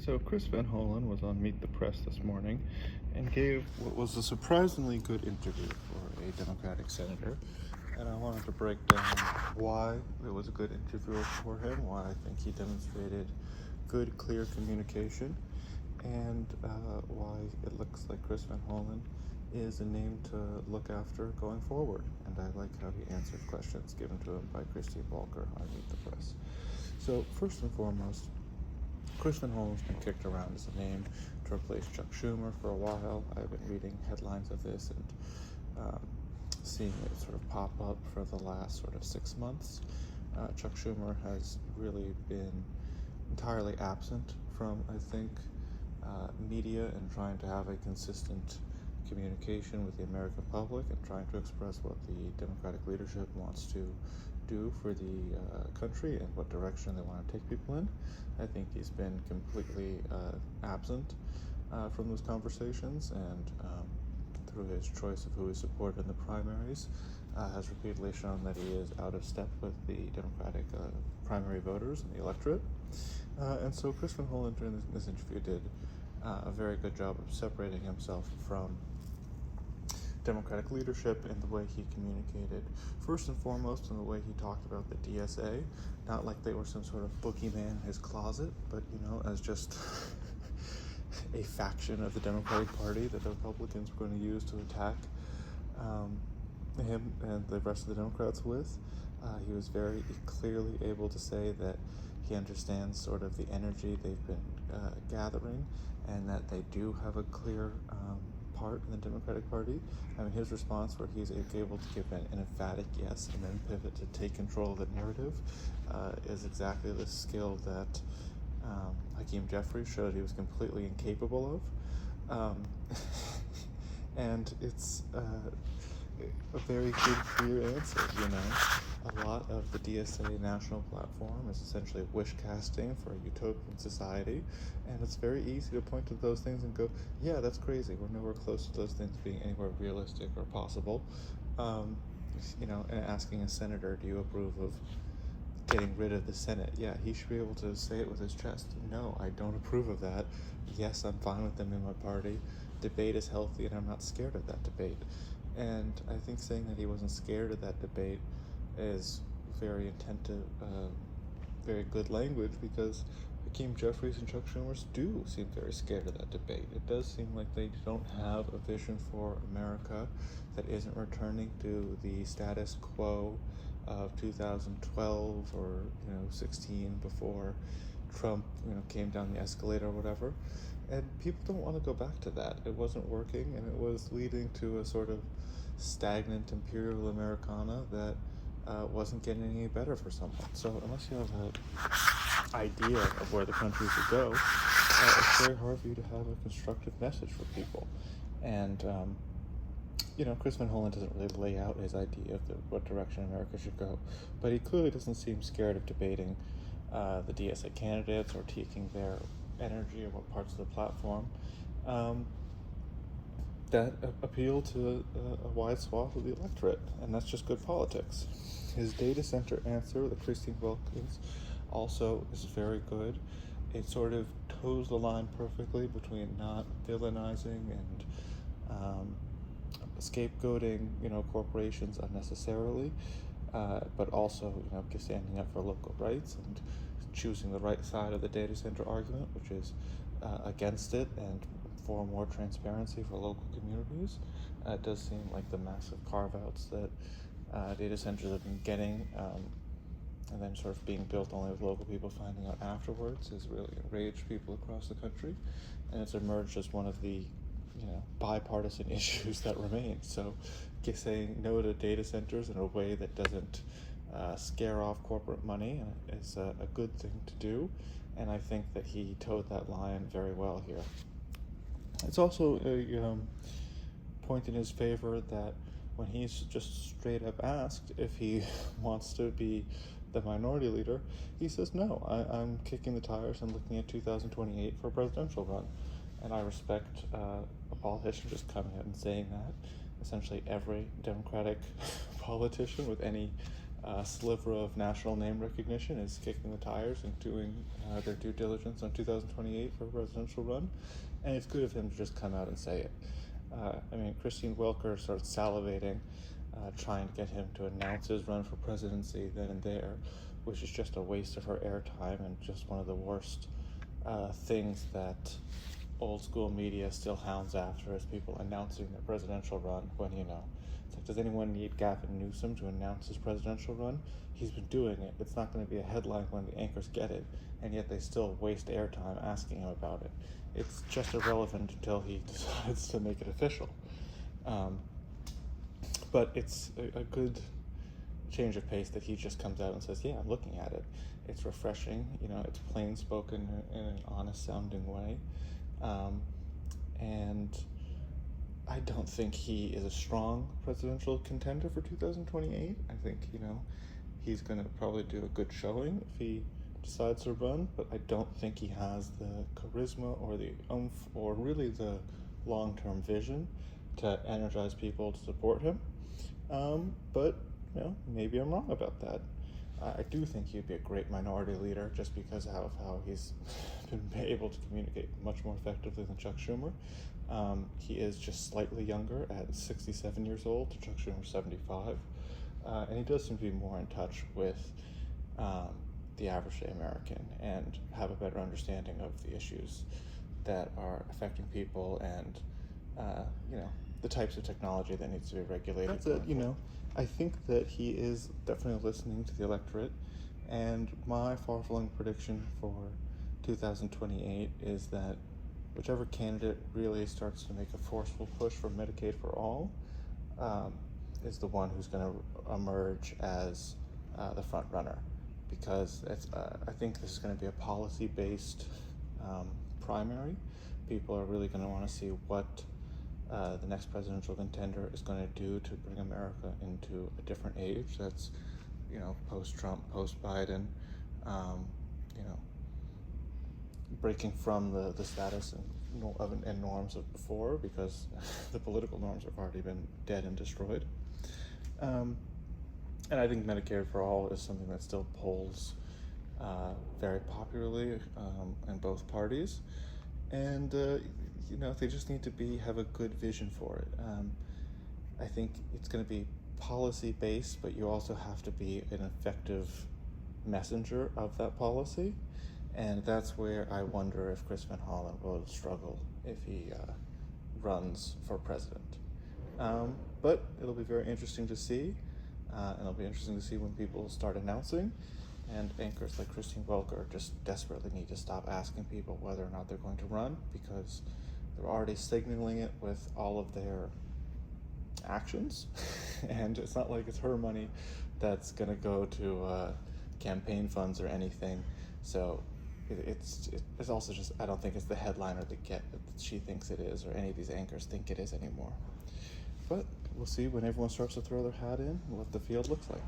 So Chris van Hollen was on Meet the Press this morning and gave what was a surprisingly good interview for a Democratic senator. And I wanted to break down why it was a good interview for him, why I think he demonstrated good, clear communication, and why it looks like Chris van Hollen is a name to look after going forward. And I like how he answered questions given to him by Christine Walker on Meet the Press. So first and foremost, Chris van Hollen's been kicked around as a name to replace Chuck Schumer for a while. I've been reading headlines of this and seeing it sort of pop up for the last sort of 6 months. Chuck Schumer has really been entirely absent from, I think, media and trying to have a consistent communication with the American public and trying to express what the Democratic leadership wants to do for the country and what direction they want to take people in. I think he's been completely absent from those conversations, and through his choice of who he supported in the primaries, has repeatedly shown that he is out of step with the Democratic primary voters and the electorate. And so Chris van Hollen during this interview did a very good job of separating himself from Democratic leadership in the way he communicated. First and foremost, in the way he talked about the DSA, not like they were some sort of boogeyman in his closet, but as just a faction of the Democratic Party that the Republicans were going to use to attack him and the rest of the Democrats with. He was very clearly able to say that he understands sort of the energy they've been gathering, and that they do have a clear part in the Democratic Party. I mean, his response where he's able to give an emphatic yes and then pivot to take control of the narrative is exactly the skill that Hakeem Jeffries showed he was completely incapable of. And it's a very good, clear answer, A lot of the DSA national platform is essentially wish casting for a utopian society, and it's very easy to point to those things and go, yeah, that's crazy. We're nowhere close to those things being anywhere realistic or possible. And asking a senator, do you approve of getting rid of the Senate? Yeah, he should be able to say it with his chest. No, I don't approve of that. Yes, I'm fine with them in my party. Debate is healthy, and I'm not scared of that debate. And I think saying that he wasn't scared of that debate is very attentive, very good language, because Hakeem Jeffries and Chuck Schumer do seem very scared of that debate. It does seem like they don't have a vision for America that isn't returning to the status quo of 2012 or 16 before Trump came down the escalator or whatever. And people don't want to go back to that. It wasn't working, and it was leading to a sort of stagnant imperial Americana that wasn't getting any better for someone. So unless you have an idea of where the country should go, it's very hard for you to have a constructive message for people. And Chris van Hollen doesn't really lay out his idea of what direction America should go, but he clearly doesn't seem scared of debating the DSA candidates or taking their energy or what parts of the platform that appeal to a wide swath of the electorate, and that's just good politics. His data center answer, the Christine Wilkins, also is very good. It sort of toes the line perfectly between not villainizing and scapegoating, corporations unnecessarily, but also, standing up for local rights and choosing the right side of the data center argument, which is against it and for more transparency for local communities. It does seem like the massive carve-outs that data centers have been getting, and then sort of being built only with local people finding out afterwards, has really enraged people across the country, and it's emerged as one of the bipartisan issues that remain. So saying no to data centers in a way that doesn't scare off corporate money is a good thing to do, and I think that he towed that line very well here. It's also a point in his favor that when he's just straight up asked if he wants to be the minority leader, he says, no, I'm kicking the tires and looking at 2028 for a presidential run. And I respect a politician just coming out and saying that. Essentially every Democratic politician with any sliver of national name recognition is kicking the tires and doing their due diligence on 2028 for a presidential run. And it's good of him to just come out and say it. Christine Welker started salivating, trying to get him to announce his run for presidency then and there, which is just a waste of her airtime and just one of the worst things that old school media still hounds after, is people announcing their presidential run when, it's like, does anyone need Gavin Newsom to announce his presidential run? He's been doing it. It's not going to be a headline when the anchors get it, and yet they still waste airtime asking him about it. It's just irrelevant until he decides to make it official. But it's a good change of pace that he just comes out and says, yeah, I'm looking at it. It's refreshing, it's plain spoken in an honest sounding way. And I don't think he is a strong presidential contender for 2028. I think, he's going to probably do a good showing if he decides to run, but I don't think he has the charisma or the oomph or really the long-term vision to energize people to support him. But maybe I'm wrong about that. I do think he'd be a great minority leader just because of how he's been able to communicate much more effectively than Chuck Schumer. He is just slightly younger at 67 years old to Chuck Schumer 75. And he does seem to be more in touch with the average day American and have a better understanding of the issues that are affecting people and, the types of technology that needs to be regulated. That's it, I think that he is definitely listening to the electorate, and my far-flung prediction for 2028 is that whichever candidate really starts to make a forceful push for Medicaid for all is the one who's going to emerge as the front runner, because I think this is going to be a policy-based primary. People are really going to want to see what the next presidential contender is going to do to bring America into a different age that's, post-Trump, post-Biden, breaking from the status and norms of before, because the political norms have already been dead and destroyed. And I think Medicare for All is something that still polls very popularly in both parties. And they just need to have a good vision for it. I think it's going to be policy-based, but you also have to be an effective messenger of that policy. And that's where I wonder if Chris van Hollen will struggle if he runs for president. But it'll be very interesting to see. And it'll be interesting to see when people start announcing. And anchors like Christine Welker just desperately need to stop asking people whether or not they're going to run, because they're already signaling it with all of their actions. And it's not like it's her money that's going to go to campaign funds or anything. So it's also just, I don't think it's the headline or the get that she thinks it is, or any of these anchors think it is anymore. But we'll see when everyone starts to throw their hat in what the field looks like.